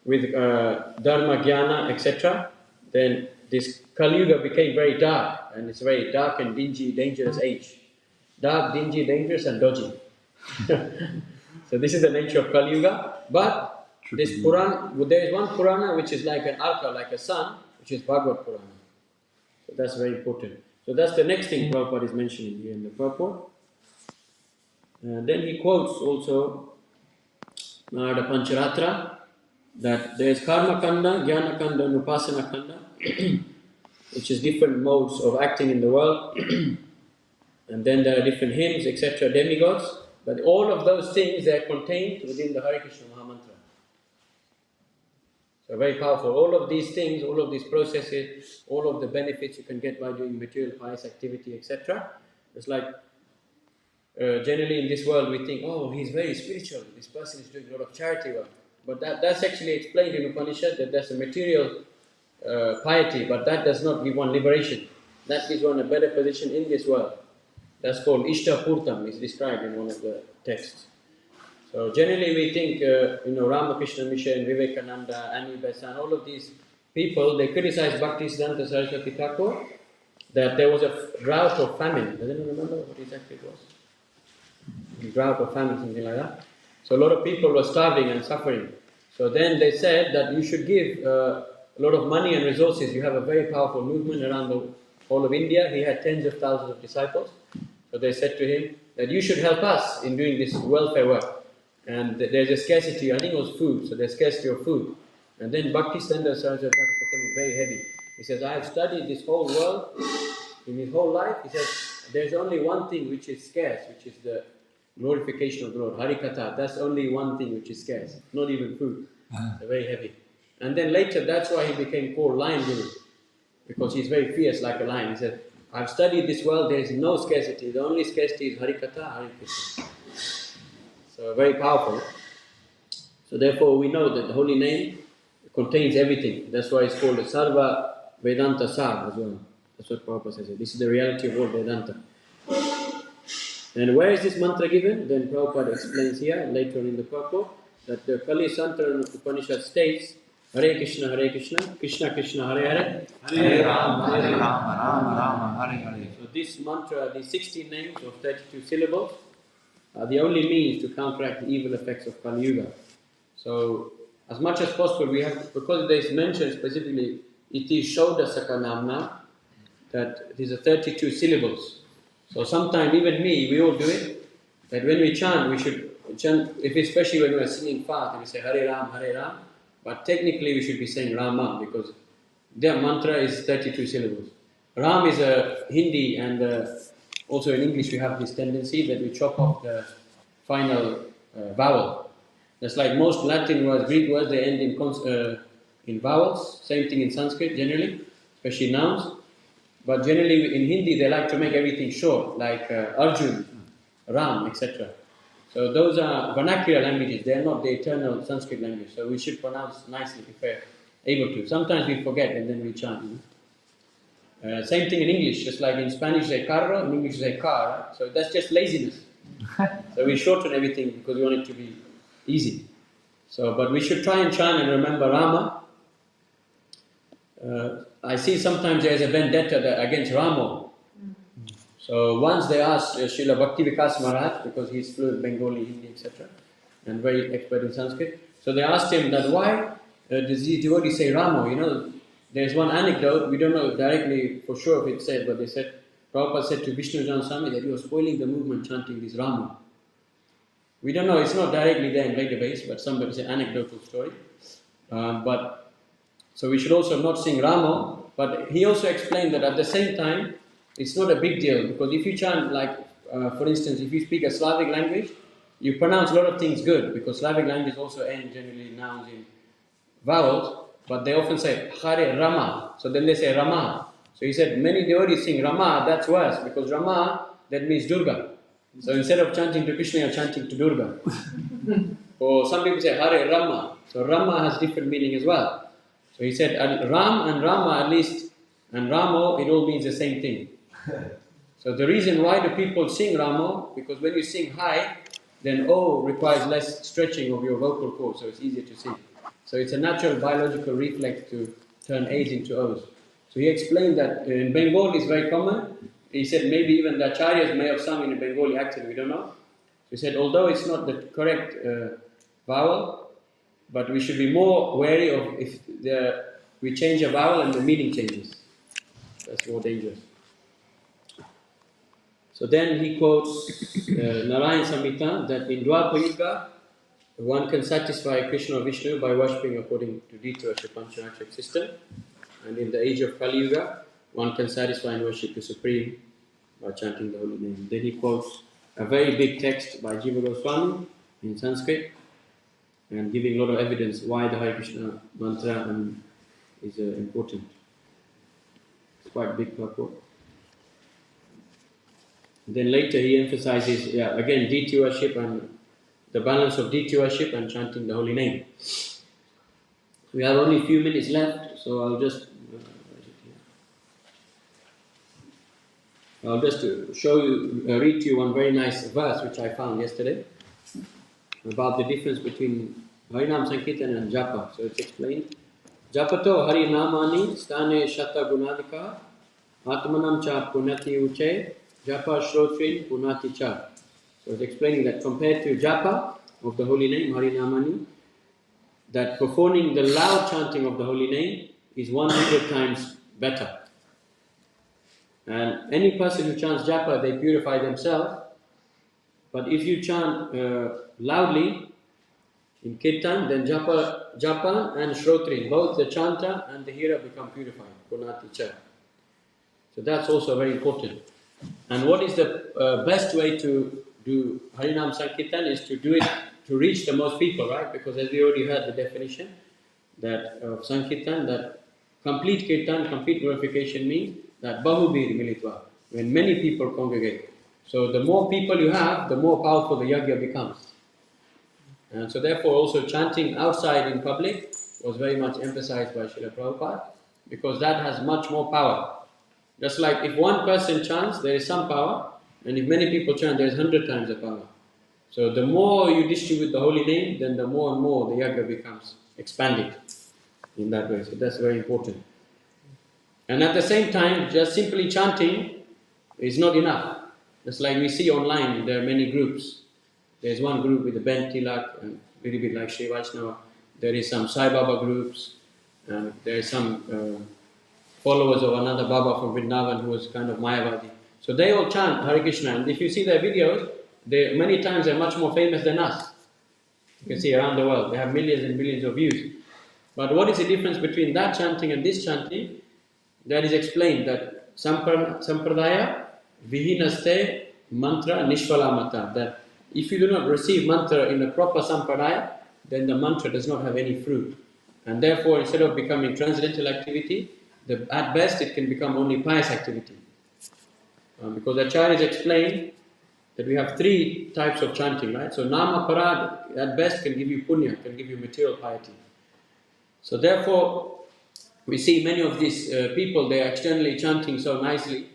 with Dharma, Jnana, etc., then this Kali Yuga became very dark, and it's a very dark and dingy, dangerous age. Dark, dingy, dangerous and dodgy. So this is the nature of Kali Yuga. But this Purana, there is one Purana which is like an arka, like a sun, which is Bhagavad Purana. So that's very important. So that's the next thing Prabhupada is mentioning here in the purport. Then he quotes also the Pancharatra, that there is Karma Kanda, Jnana Kanda and Upasana Kanda, which is different modes of acting in the world. And then there are different hymns, etc., demigods. But all of those things, they are contained within the Hare Krishna Mahamantra. So very powerful. All of these things, all of these processes, all of the benefits you can get by doing material pious activity, etc. It's like, generally in this world we think, oh, he's very spiritual, this person is doing a lot of charity work. But that's actually explained in Upanishad, that that's a material piety, but that does not give one liberation. That gives one a better position in this world. That's called Ishta Purtam, is described in one of the texts. So generally we think, Ramakrishna Mission, Vivekananda, Annie Besant, all of these people, they criticize Bhaktisiddhanta Saraswati Thakur that there was a drought or famine. Does anyone remember what exactly it was? A drought or famine, something like that. So a lot of people were starving and suffering. So then they said that you should give a lot of money and resources. You have a very powerful movement around the whole of India. He had tens of thousands of disciples. So they said to him that you should help us in doing this welfare work. And there's a scarcity, I think it was food, so there's scarcity of food. And then Bhaktisiddhanta Saraswati Thakur said something very heavy. He says, I have studied this whole world, in his whole life. He says, there's only one thing which is scarce, which is the glorification of the Lord, Harikatha. That's only one thing which is scarce, not even food. So very heavy. And then later, that's why he became called Lion Guru, because he's very fierce like a lion. He said, I've studied this world, there is no scarcity. The only scarcity is Harikatha, Harikatha. So very powerful. So therefore we know that the holy name contains everything. That's why it's called the Sarva Vedanta Sar as well. That's what Prabhupada says. This is the reality of all Vedanta. And where is this mantra given? Then Prabhupada explains here, later on in the purport, that the Kali Santra Upanishad states, Hare Krishna, Krishna Krishna, Hare Hare, Hare Rama, Hare Rama, Rama Rama, Hare Hare. So this mantra, these 16 names of 32 syllables, are the only means to counteract the evil effects of Kali Yuga. So, as much as possible, we have, because there is mentioned specifically, iti Shodasaka Namna, that these are 32 syllables. So, sometimes, even me, we all do it, that when we chant, we should chant, if especially when we are singing fast, we say Hare Ram, but technically we should be saying Rama because their mantra is 32 syllables. Ram is a Hindi and also in English we have this tendency that we chop off the final vowel. That's like most Latin words, Greek words, they end in vowels. Same thing in Sanskrit generally, especially nouns. But generally in Hindi they like to make everything short, like Arjun, Ram, etc. So those are vernacular languages, they are not the eternal Sanskrit language. So we should pronounce nicely if we're able to. Sometimes we forget and then we chant. Same thing in English, just like in Spanish you say carro, in English you say car. Right? So that's just laziness. So we shorten everything because we want it to be easy. So, but we should try and chant and remember Rama. I see sometimes there is a vendetta against Ramo. So once they asked Srila Bhakti-Vikas Maharaj, because he's fluent Bengali, Hindi, etc., and very expert in Sanskrit, so they asked him that why does these devotees say Ramo? You know, there's one anecdote, we don't know directly for sure if it said, but they said, Prabhupada said to Vishnu Jan Swami that he was spoiling the movement chanting this Ramo. We don't know, it's not directly there in database, but somebody said anecdotal story. So we should also not sing Ramo, but he also explained that at the same time, it's not a big deal, because if you chant like, for instance, if you speak a Slavic language, you pronounce a lot of things good, because Slavic languages also end generally nouns in vowels, but they often say Hare Rama, so then they say Rama. So he said many devotees sing Rama, that's worse, because Rama, that means Durga. So instead of chanting to Krishna, you're chanting to Durga. Or some people say Hare Rama, so Rama has different meaning as well. So he said Ram and Rama at least, and Ramo, it all means the same thing. So the reason why do people sing Ramo, because when you sing high, then O requires less stretching of your vocal cords, so it's easier to sing. So it's a natural biological reflex to turn A's into O's. So he explained that in Bengali it's very common. He said maybe even the Acharyas may have sung in a Bengali accent, we don't know. He said although it's not the correct vowel, but we should be more wary of if we change a vowel and the meaning changes. That's more dangerous. So then he quotes Narayan Samhita that in Dwapara Yuga, one can satisfy Krishna or Vishnu by worshipping according to Dita Pancharaksha system. And in the age of Kali Yuga, one can satisfy and worship the Supreme by chanting the holy name. Then he quotes a very big text by Jiva Goswami in Sanskrit and giving a lot of evidence why the Hare Krishna mantra is important. It's quite a big purport. Then later he emphasizes, again, deity worship and the balance of deity worship and chanting the holy name. We have only a few minutes left, so I'll just show you, read to you one very nice verse which I found yesterday about the difference between Harinam Sankirtan and Japa. So it's explained. Japato Harinamani stane shata gunadika atmanam cha punati uche Japa Shrotrin Punati Cha. So it's explaining that compared to Japa of the holy name, Harinamani, that performing the loud chanting of the holy name is 100 times better. And any person who chants Japa, they purify themselves. But if you chant loudly in Kirtan, then Japa and Shrotrin, both the chanter and the hearer become purified. Punati Cha. So that's also very important. And what is the best way to do Harinam Sankirtan is to do it to reach the most people, right? Because as we already heard the definition that of Sankirtan, that complete Kirtan, complete glorification means that Bahubir Militva, when many people congregate. So the more people you have, the more powerful the yajna becomes. And so therefore also chanting outside in public was very much emphasized by Srila Prabhupada, because that has much more power. Just like if one person chants, there is some power, and if many people chant, there is 100 times the power. So the more you distribute the holy name, then the more and more the yajna becomes expanded in that way. So that's very important. And at the same time, just simply chanting is not enough. Just like we see online, there are many groups. There's one group with the bent tilak, and very bit like Sri Vaishnava. There is some Sai Baba groups, and there is some followers of another Baba from Vrindavan who was kind of Mayavadi. So they all chant Hare Krishna, and if you see their videos, many times they're much more famous than us. You can see around the world, they have millions and millions of views. But what is the difference between that chanting and this chanting? That is explained that Sampradaya Vihinaste Mantra Nishvalamata. That if you do not receive mantra in a proper Sampradaya, then the mantra does not have any fruit. And therefore, instead of becoming transcendental activity, at best it can become only pious activity. Because Acharyas explained that we have three types of chanting, right? So Nama Parad at best can give you punya, can give you material piety. So therefore, we see many of these people, they are externally chanting so nicely,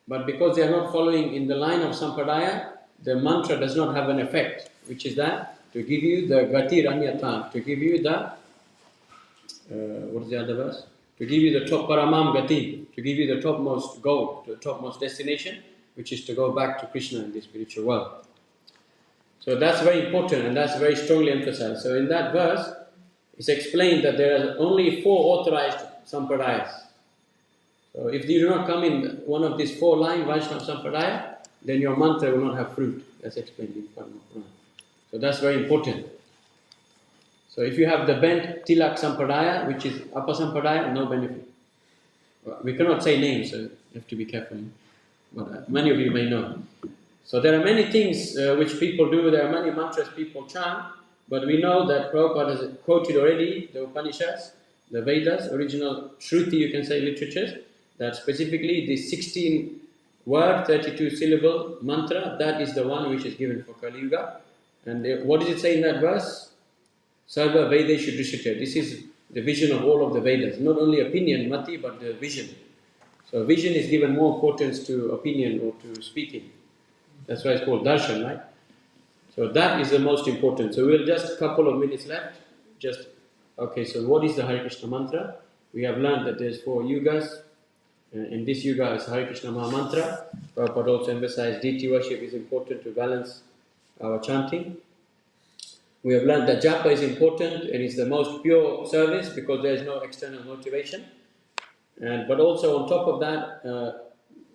but because they are not following in the line of Sampradaya, the mantra does not have an effect, which is that to give you the Gati Ranyatan, to give you the, what is the other verse? To give you the top Paramam Gati, to give you the topmost goal, the topmost destination, which is to go back to Krishna in the spiritual world. So that's very important and that's very strongly emphasized. So in that verse, it's explained that there are only 4 authorized Sampradayas. So if you do not come in one of these 4 line Vaishnava Sampradaya, then your mantra will not have fruit. That's explained in Padma Purana. So that's very important. So if you have the bent Tilak Sampradaya, which is Upper Sampradaya, no benefit. We cannot say names, so you have to be careful. But many of you may know. So there are many things which people do, there are many mantras people chant, but we know that Prabhupada has quoted already the Upanishads, the Vedas, original Shruti, you can say, literatures, that specifically the 16 word, 32 syllable mantra, that is the one which is given for Kali Yuga. And what does it say in that verse? Sarva Vedeshu Drishite. This is the vision of all of the Vedas, not only opinion, mati, but the vision. So vision is given more importance to opinion or to speaking. That's why it's called darshan, right? So that is the most important. So we'll just a couple of minutes left. Okay, so what is the Hare Krishna mantra? We have learned that there's 4 yugas. In this yuga is Hare Krishna Maha Mantra. Prabhupada also emphasized deity worship is important to balance our chanting. We have learned that japa is important and it's the most pure service because there is no external motivation. But also on top of that,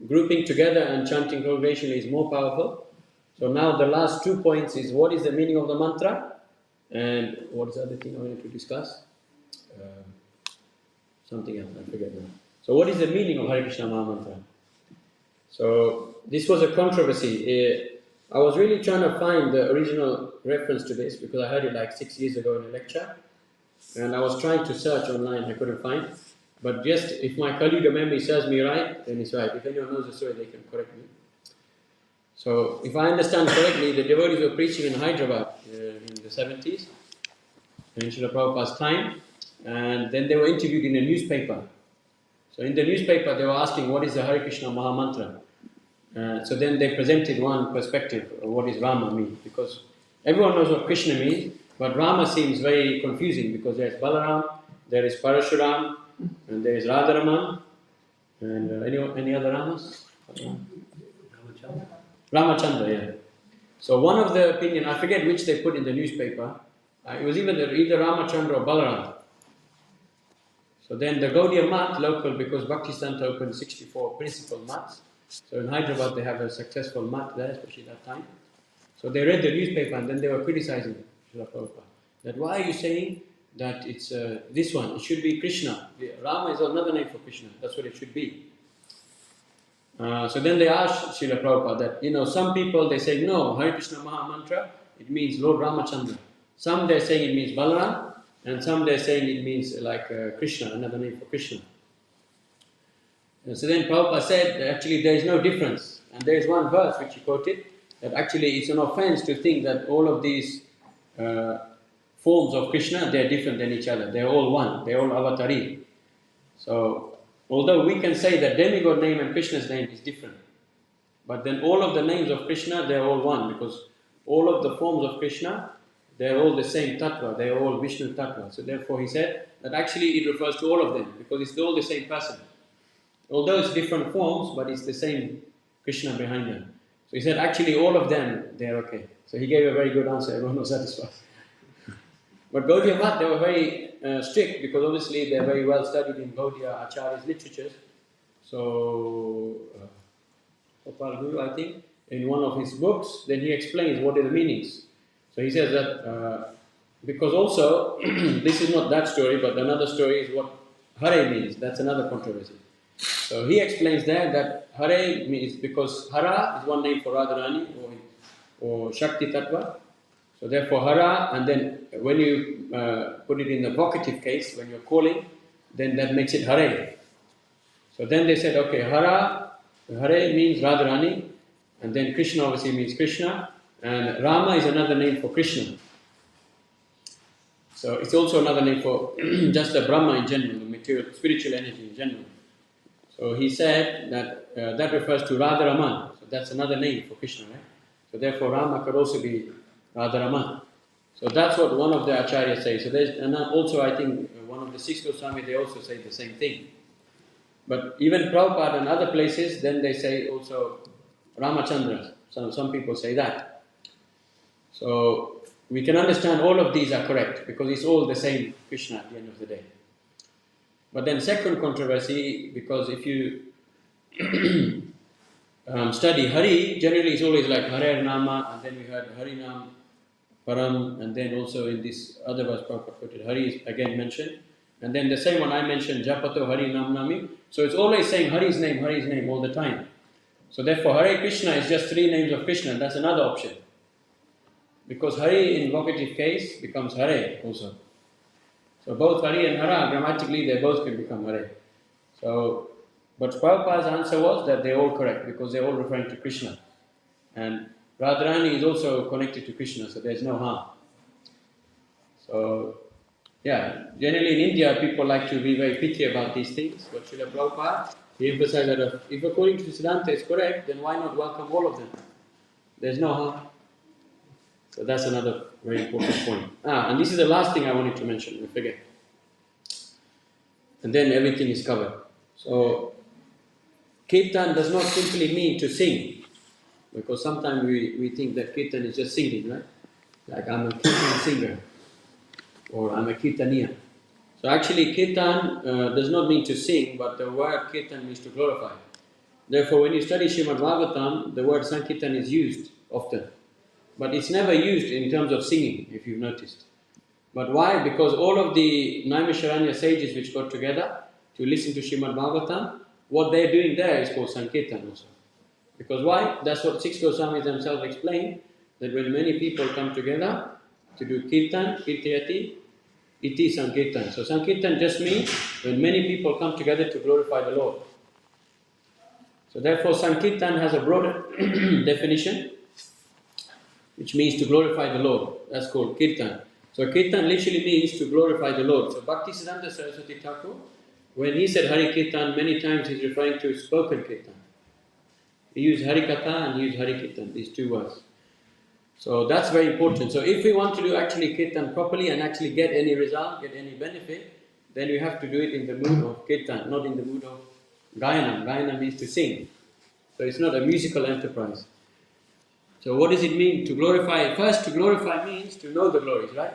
grouping together and chanting congregationally is more powerful. So now the last 2 points is what is the meaning of the mantra and what is the other thing I wanted to discuss? Something else, I forget now. So what is the meaning of Hare Krishna Maha Mantra? So this was a controversy. I was really trying to find the original reference to this because I heard it like 6 years ago in a lecture. And I was trying to search online, I couldn't find. But just if my colleague memory serves me right, then it's right. If anyone knows the story, they can correct me. So if I understand correctly, the devotees were preaching in Hyderabad in the 70s, in Srila Prabhupada's time, and then they were interviewed in a newspaper. So in the newspaper, they were asking, what is the Hare Krishna Maha Mantra? So then they presented one perspective of what is Rama mean, because everyone knows what Krishna means, but Rama seems very confusing because there is Balaram, there is Parashuram, and there is Radharaman, and any other Ramas? Ramachandra, yeah. So one of the opinion, I forget which they put in the newspaper, it was either Ramachandra or Balaram. So then the Gaudiya Math, local, because Bhaktisanta opened 64 principal maths. So in Hyderabad they have a successful math there, especially that time. So they read the newspaper and then they were criticizing Srila Prabhupada. That why are you saying that it's this one, it should be Krishna. Rama is another name for Krishna, that's what it should be. So then they asked Srila Prabhupada that, some people they say, no, Hare Krishna Maha Mantra, it means Lord Ramachandra. Some they're saying it means Balaram, and some they're saying it means like Krishna, another name for Krishna. And so then Prabhupada said that actually there is no difference. And there is one verse which he quoted, that actually it's an offense to think that all of these forms of Krishna, they're different than each other. They're all one, they're all avatari. So, although we can say that demigod name and Krishna's name is different, but then all of the names of Krishna, they're all one, because all of the forms of Krishna, they're all the same tattva, they're all Vishnu tattva. So therefore he said that actually it refers to all of them, because it's all the same person. Although it's different forms, but it's the same Krishna behind them. So he said actually all of them, they're okay. So he gave a very good answer, everyone was satisfied. But Gaudiya Math, they were very strict, because obviously they're very well studied in Gaudiya Acharya's literatures. So, Gopal Guru, I think, in one of his books, then he explains what are the meanings. So he says that because also, this is not that story, but another story is what Hare means. That's another controversy. So he explains there that Hare means, because Hara is one name for Radharani or Shakti Tattva. So therefore Hara, and then when you put it in the vocative case, when you're calling, then that makes it Hare. So then they said, okay, Hare means Radharani, and then Krishna obviously means Krishna, and Rama is another name for Krishna. So it's also another name for just the Brahma in general, the material, spiritual energy in general. So he said that that refers to Radharaman. So that's another name for Krishna, right? So therefore Rama could also be Radharaman. So that's what one of the acharyas say. So there's, and also I think one of the six Goswami, they also say the same thing. But even Prabhupada and other places, then they say also Ramachandra. Some people say that. So we can understand all of these are correct because it's all the same Krishna at the end of the day. But then second controversy, because if you study Hari, generally it's always like Hare Nama, and then we heard Harinam Param, and then also in this other verse Prabhupada quoted, Hari is again mentioned. And then the same one I mentioned, Japato Hari Nam Nami. So it's always saying Hari's name all the time. So therefore Hare Krishna is just three names of Krishna, that's another option. Because Hari in vocative case becomes Hare also. So both Hari and Hara, grammatically they both can become Hare. So, but Prabhupada's answer was that they're all correct because they're all referring to Krishna. And Radharani is also connected to Krishna, so there's no harm. So, yeah, generally in India people like to be very picky about these things, but Srila Prabhupada, he emphasized that if according to Siddhanta is correct, then why not welcome all of them? There's no harm. So that's another very important point. And this is the last thing I wanted to mention, I forget. And then everything is covered. So, Kirtan does not simply mean to sing, because sometimes we think that Kirtan is just singing, right? Like I'm a Kirtan singer, or I'm a Kirtaniya. So actually Kirtan does not mean to sing, but the word Kirtan means to glorify. Therefore when you study Srimad Bhagavatam, the word Sankirtan is used often. But it's never used in terms of singing, if you've noticed. But why? Because all of the Naimisharanya sages which got together to listen to Srimad Bhagavatam, what they're doing there is called Sankirtan also. Because why? That's what six Goswamis themselves explain, that when many people come together to do Kirtan, Kirtayati, iti Sankirtan. So Sankirtan just means when many people come together to glorify the Lord. So therefore Sankirtan has a broader definition, which means to glorify the Lord. That's called Kirtan. So Kirtan literally means to glorify the Lord. So Bhaktisiddhanta Saraswati Thakur, when he said Hari Kirtan, many times he's referring to spoken Kirtan. He used Hari Katha and he used Hari Kirtan, these two words. So that's very important. So if we want to do actually Kirtan properly and actually get any result, get any benefit, then we have to do it in the mood of Kirtan, not in the mood of Gayana. Gayana means to sing. So it's not a musical enterprise. So what does it mean to glorify? First, to glorify means to know the glories, right?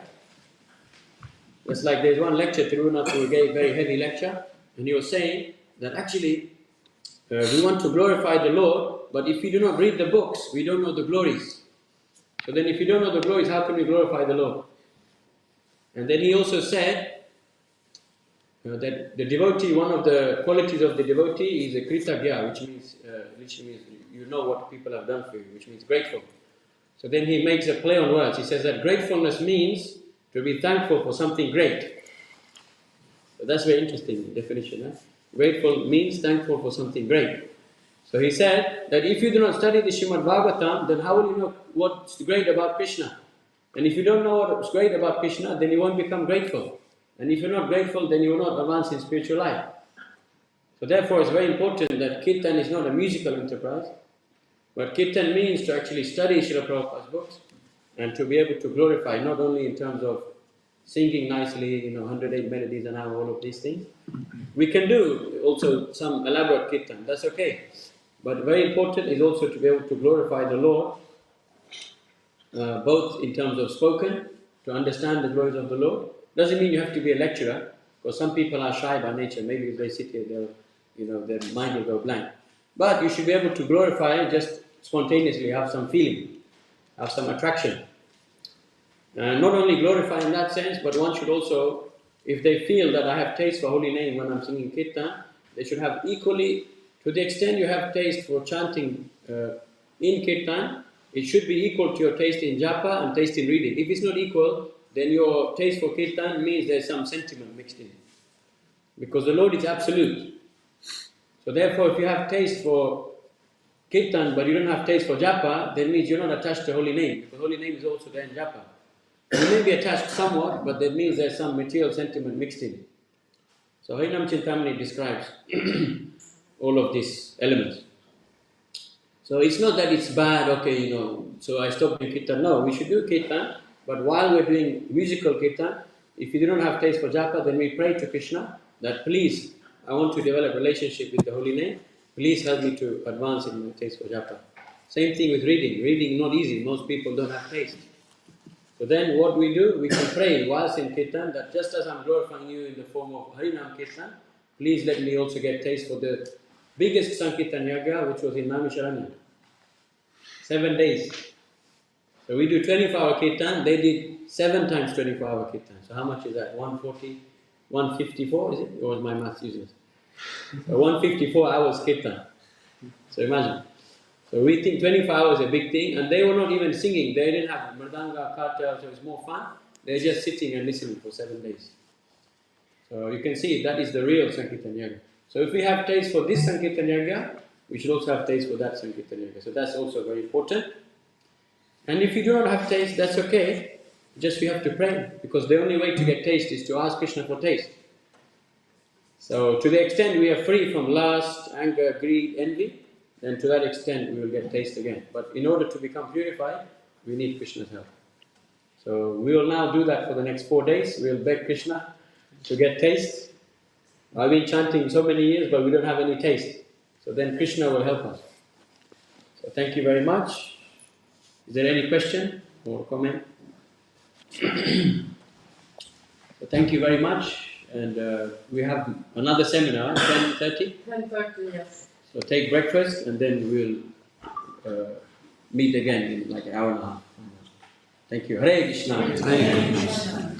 It's like there's one lecture, Tirunatha, who gave a very heavy lecture, and he was saying that actually we want to glorify the Lord, but if we do not read the books, we don't know the glories. So then if you don't know the glories, how can we glorify the Lord? And then he also said that the devotee, one of the qualities of the devotee is a kritagya, which means you know what people have done for you, which means grateful. So then he makes a play on words. He says that gratefulness means to be thankful for something great. So that's very interesting definition. Huh? Grateful means thankful for something great. So he said that if you do not study the Srimad Bhagavatam, then how will you know what's great about Krishna? And if you don't know what's great about Krishna, then you won't become grateful. And if you're not grateful, then you will not advance in spiritual life. So therefore it's very important that Kirtan is not a musical enterprise, but Kirtan means to actually study Srila Prabhupada's books and to be able to glorify, not only in terms of singing nicely, 108 melodies an hour, all of these things. We can do also some elaborate Kirtan, that's okay. But very important is also to be able to glorify the Lord, both in terms of spoken, to understand the glories of the Lord. Doesn't mean you have to be a lecturer, because some people are shy by nature. Maybe if they sit here, their mind will go blank. But you should be able to glorify, just spontaneously have some feeling, have some attraction. Not only glorify in that sense, but one should also, if they feel that I have taste for holy name when I'm singing Kirtan, they should have equally, to the extent you have taste for chanting in Kirtan, it should be equal to your taste in japa and taste in reading. If it's not equal, then your taste for Kirtan means there's some sentiment mixed in. Because the Lord is absolute. So therefore, if you have taste for Kirtan but you don't have taste for japa, then means you're not attached to holy name, because holy name is also there in japa. You may be attached somewhat, but that means there's some material sentiment mixed in. So Harinam Chintamani describes all of these elements. So it's not that it's bad, okay, so I stop doing Kirtan. No, we should do Kirtan, but while we're doing musical Kirtan, if you don't have taste for japa, then we pray to Krishna that please, I want to develop a relationship with the holy name, please help me to advance in my taste for japa. Same thing with reading. Reading not easy, most people don't have taste. So then what we do, we can pray whilst in Kirtan that just as I'm glorifying you in the form of Harinam Kirtan, please let me also get taste for the biggest Sankirtan Yagya, which was in Naimisharanya. 7 days. So we do 24-hour Kirtan, they did 7 times 24-hour Kirtan. So how much is that? 140, 154 is it? Or was my math useless? So 154 hours Kirtan. So imagine. So we think 24 hours is a big thing, and they were not even singing. They didn't have mridanga, kata, so it was more fun. They're just sitting and listening for 7 days. So you can see that is the real Sankirtan Yaga. So if we have taste for this Sankirtan Yaga, we should also have taste for that Sankirtan Yaga. So that's also very important. And if you do not have taste, that's okay. Just we have to pray, because the only way to get taste is to ask Krishna for taste. So to the extent we are free from lust, anger, greed, envy, then to that extent we will get taste again. But in order to become purified, we need Krishna's help. So we will now do that for the next 4 days. We will beg Krishna to get taste. I've been chanting so many years, but we don't have any taste. So then Krishna will help us. So thank you very much. Is there any question or comment? So thank you very much. And we have another seminar, 10:30. 10:30, yes. So take breakfast and then we'll meet again in like an hour and a half. Thank you. Hare Krishna. Hare Krishna.